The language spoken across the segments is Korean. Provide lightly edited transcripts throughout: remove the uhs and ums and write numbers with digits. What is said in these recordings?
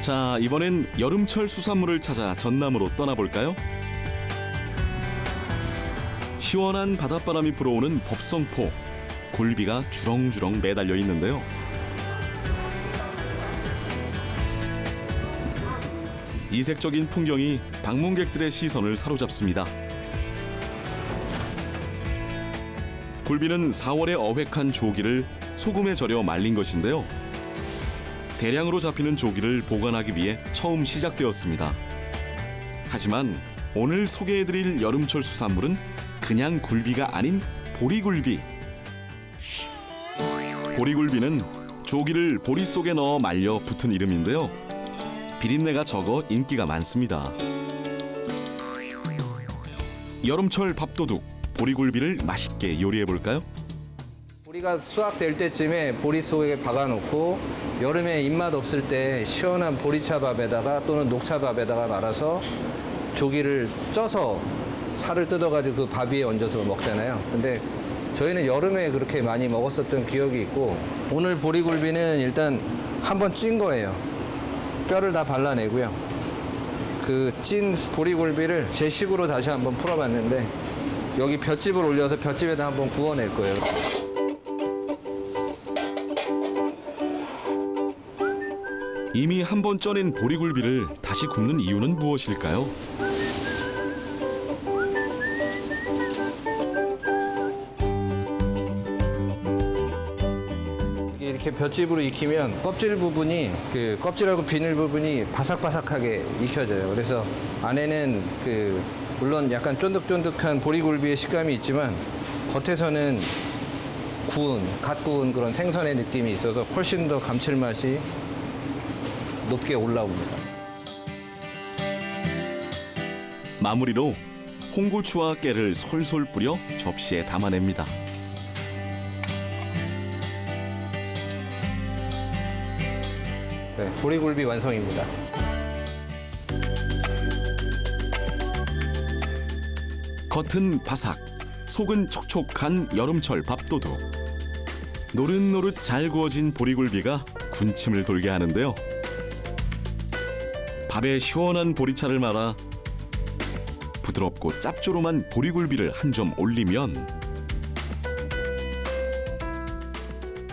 자, 이번엔 여름철 수산물을 찾아 전남으로 떠나볼까요? 시원한 바닷바람이 불어오는 법성포. 굴비가 주렁주렁 매달려 있는데요. 이색적인 풍경이 방문객들의 시선을 사로잡습니다. 굴비는 4월에 어획한 조기를 소금에 절여 말린 것인데요. 대량으로 잡히는 조기를 보관하기 위해 처음 시작되었습니다. 하지만 오늘 소개해드릴 여름철 수산물은 그냥 굴비가 아닌 보리굴비. 보리굴비는 조기를 보리 속에 넣어 말려 붙은 이름인데요. 비린내가 적어 인기가 많습니다. 여름철 밥도둑, 보리굴비를 맛있게 요리해볼까요? 보리가 수확될 때쯤에 보리 속에 박아놓고 여름에 입맛 없을 때 시원한 보리차밥에다가 또는 녹차밥에다가 말아서 조기를 쪄서 살을 뜯어가지고 그 밥 위에 얹어서 먹잖아요. 근데 저희는 여름에 그렇게 많이 먹었었던 기억이 있고, 오늘 보리굴비는 일단 한번 찐 거예요. 뼈를 다 발라내고요. 그 찐 보리굴비를 제 식으로 다시 한번 풀어봤는데 여기 볏짚을 올려서 볏짚에다 한번 구워낼 거예요. 이미 한번 쪄낸 보리굴비를 다시 굽는 이유는 무엇일까요? 이렇게 볏짚으로 익히면 껍질 부분이, 그 껍질하고 비늘 부분이 바삭바삭하게 익혀져요. 그래서 안에는 물론 약간 쫀득쫀득한 보리굴비의 식감이 있지만 겉에서는 갓 구운 그런 생선의 느낌이 있어서 훨씬 더 감칠맛이 높게 올라옵니다. 마무리로 홍고추와 깨를 솔솔 뿌려 접시에 담아냅니다. 네, 보리굴비 완성입니다. 겉은 바삭, 속은 촉촉한 여름철 밥도둑. 노릇노릇 잘 구워진 보리굴비가 군침을 돌게 하는데요. 밥에 시원한 보리차를 말아 부드럽고 짭조름한 보리굴비를 한 점 올리면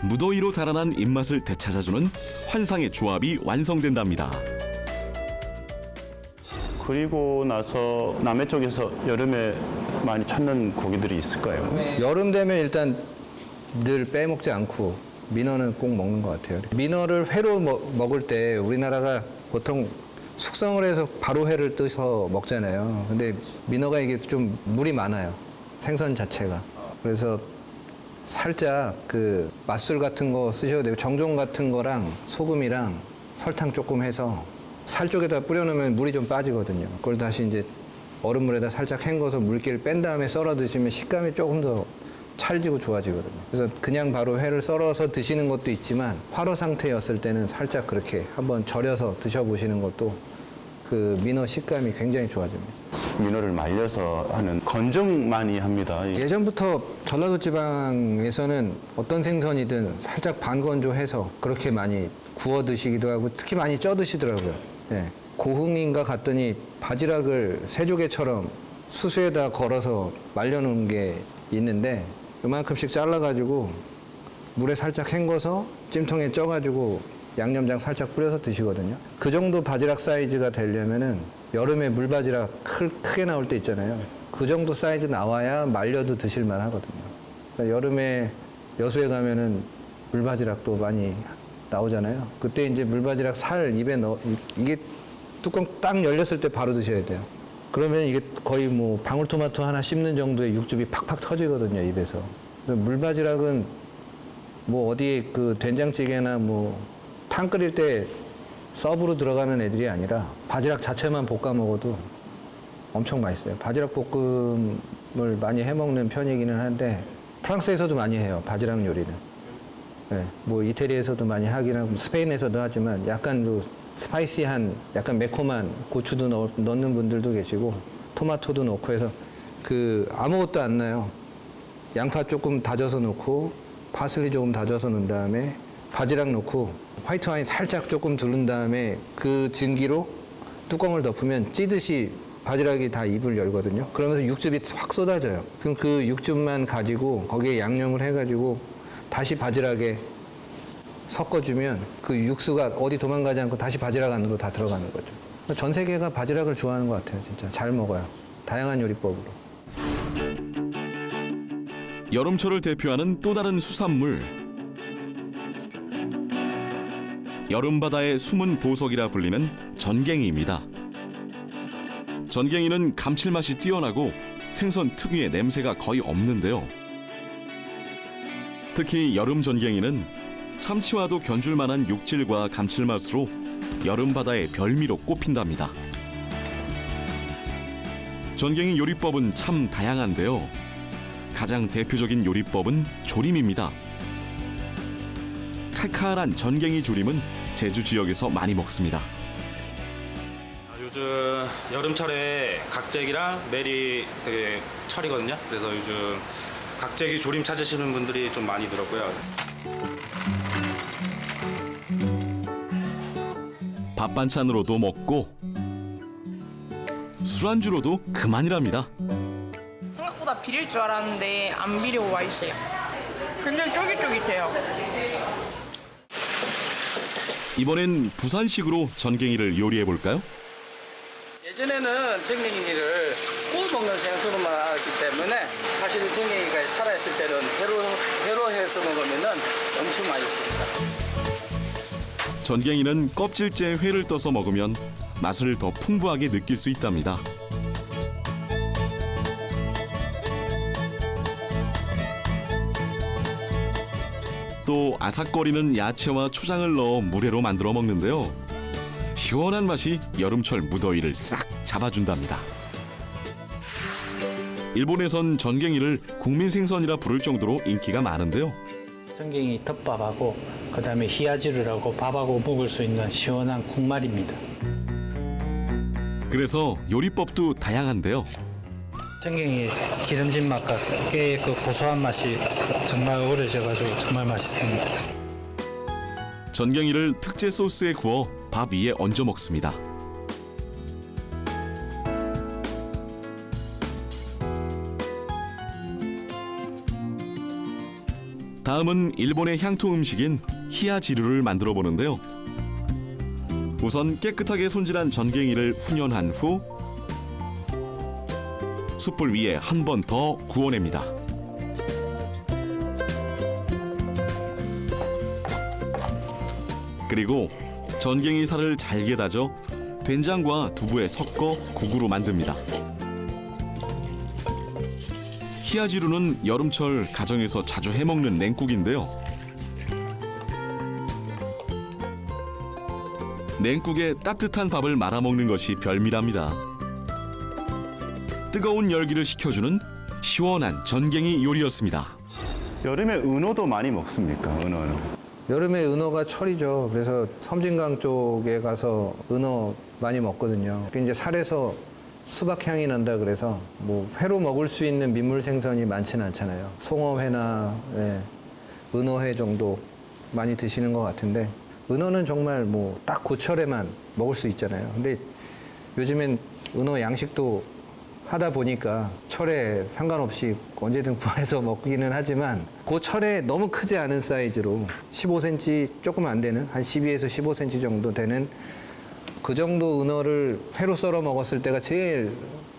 무더위로 달아난 입맛을 되찾아주는 환상의 조합이 완성된답니다. 그리고 나서 남해 쪽에서 여름에 많이 찾는 고기들이 있을까요? 여름 되면 일단 늘 빼먹지 않고 민어는 꼭 먹는 것 같아요. 민어를 회로 먹을 때 우리나라가 보통 숙성을 해서 바로 회를 떠서 먹잖아요. 근데 민어가 이게 좀 물이 많아요. 생선 자체가. 그래서 살짝 그 맛술 같은 거 쓰셔도 되고, 정종 같은 거랑 소금이랑 설탕 조금 해서 살 쪽에다 뿌려놓으면 물이 좀 빠지거든요. 그걸 다시 이제 얼음물에다 살짝 헹궈서 물기를 뺀 다음에 썰어 드시면 식감이 조금 더 찰지고 좋아지거든요. 그래서 그냥 바로 회를 썰어서 드시는 것도 있지만 화로 상태였을 때는 살짝 그렇게 한번 절여서 드셔보시는 것도 그 민어 식감이 굉장히 좋아집니다. 민어를 말려서 하는 건정 많이 합니다. 예전부터 전라도 지방에서는 어떤 생선이든 살짝 반건조해서 그렇게 많이 구워 드시기도 하고 특히 많이 쪄 드시더라고요. 네. 고흥인가 갔더니 바지락을 새조개처럼 수수에다 걸어서 말려놓은 게 있는데 요만큼씩 잘라가지고 물에 살짝 헹궈서 찜통에 쪄가지고 양념장 살짝 뿌려서 드시거든요. 그 정도 바지락 사이즈가 되려면은 여름에 물바지락 크게 나올 때 있잖아요. 그 정도 사이즈 나와야 말려도 드실만 하거든요. 그러니까 여름에 여수에 가면은 물바지락도 많이 나오잖아요. 그때 이제 물바지락 살 입에 이게 뚜껑 딱 열렸을 때 바로 드셔야 돼요. 그러면 이게 거의 뭐 방울토마토 하나 씹는 정도의 육즙이 팍팍 터지거든요, 입에서. 물바지락은 뭐 어디 그 된장찌개나 뭐 탕 끓일 때 서브로 들어가는 애들이 아니라 바지락 자체만 볶아 먹어도 엄청 맛있어요. 바지락 볶음을 많이 해 먹는 편이기는 한데 프랑스에서도 많이 해요, 바지락 요리는. 네, 뭐 이태리에서도 많이 하긴 하고 스페인에서도 하지만 약간 그 스파이시한 약간 매콤한 고추도 넣는 분들도 계시고 토마토도 넣고 해서 그 아무것도 안 나요. 양파 조금 다져서 넣고 파슬리 조금 다져서 넣은 다음에 바지락 넣고 화이트 와인 살짝 조금 두른 다음에 그 증기로 뚜껑을 덮으면 찌듯이 바지락이 다 입을 열거든요. 그러면서 육즙이 확 쏟아져요. 그럼 그 육즙만 가지고 거기에 양념을 해가지고 다시 바지락에 섞어주면 그 육수가 어디 도망가지 않고 다시 바지락 안으로 다 들어가는 거죠. 전 세계가 바지락을 좋아하는 것 같아요. 진짜 잘 먹어요. 다양한 요리법으로. 여름철을 대표하는 또 다른 수산물. 여름바다의 숨은 보석이라 불리는 전갱이입니다. 전갱이는 감칠맛이 뛰어나고 생선 특유의 냄새가 거의 없는데요. 특히 여름 전갱이는 참치와도 견줄 만한 육질과 감칠맛으로 여름바다의 별미로 꼽힌답니다. 전갱이 요리법은 참 다양한데요. 가장 대표적인 요리법은 조림입니다. 칼칼한 전갱이 조림은 제주 지역에서 많이 먹습니다. 요즘 여름철에 각재기랑 메리 되게 철이거든요. 그래서 요즘 각재기 조림 찾으시는 분들이 좀 많이 늘었고요. 밥 반찬으로도 먹고 술안주로도 그만이랍니다. 생각보다 비릴 줄 알았는데 안 비리고 맛있어요. 굉장히 쫄깃쫄깃해요. 이번엔 부산식으로 전갱이를 요리해 볼까요? 예전에는 전갱이를 구워 먹는 생선으로만 알았기 때문에 사실은 전갱이가 살아있을 때는 회로 해서 먹으면 엄청 맛있습니다. 전갱이는 껍질째 회를 떠서 먹으면 맛을 더 풍부하게 느낄 수 있답니다. 또 아삭거리는 야채와 초장을 넣어 물회로 만들어 먹는데요. 시원한 맛이 여름철 무더위를 싹 잡아준답니다. 일본에선 전갱이를 국민 생선이라 부를 정도로 인기가 많은데요. 전갱이 덮밥하고 그다음에 히야지루라고 밥하고 먹을 수 있는 시원한 국말입니다. 그래서 요리법도 다양한데요. 전갱이 기름진 맛과 꽤 그 고소한 맛이 정말 어우러져가지고 정말 맛있습니다. 전갱이를 특제 소스에 구워 밥 위에 얹어 먹습니다. 다음은 일본의 향토 음식인 히야지루를 만들어 보는데요. 우선 깨끗하게 손질한 전갱이를 훈연한 후 숯불 위에 한 번 더 구워냅니다. 그리고 전갱이 살을 잘게 다져 된장과 두부에 섞어 국으로 만듭니다. 히야지루는 여름철 가정에서 자주 해먹는 냉국인데요. 냉국에 따뜻한 밥을 말아 먹는 것이 별미랍니다. 뜨거운 열기를 식혀주는 시원한 전갱이 요리였습니다. 여름에 은어도 많이 먹습니까? 은어는. 여름에 은어가 철이죠. 그래서 섬진강 쪽에 가서 은어 많이 먹거든요. 이제 살에서 수박 향이 난다 그래서 뭐 회로 먹을 수 있는 민물 생선이 많지는 않잖아요. 송어회나 은어회 정도 많이 드시는 것 같은데 은어는 정말 뭐 딱 고철에만 먹을 수 있잖아요. 근데 요즘엔 은어 양식도 하다 보니까 철에 상관없이 언제든 구해서 먹기는 하지만 그 철에 너무 크지 않은 사이즈로 15cm 조금 안 되는 한 12에서 15cm 정도 되는 그 정도 은어를 회로 썰어 먹었을 때가 제일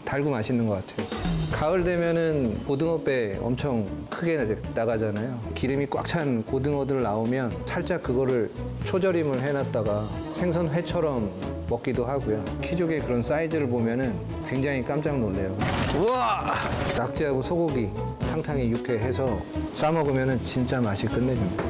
달고 맛있는 것 같아요. 가을 되면은 고등어배 엄청 크게 나가잖아요. 기름이 꽉 찬 고등어들 나오면 살짝 그거를 초절임을 해놨다가 생선회처럼 먹기도 하고요. 키조개 그런 사이즈를 보면은 굉장히 깜짝 놀래요. 우와! 낙지하고 소고기 탕탕이 육회해서 싸 먹으면은 진짜 맛이 끝내줍니다.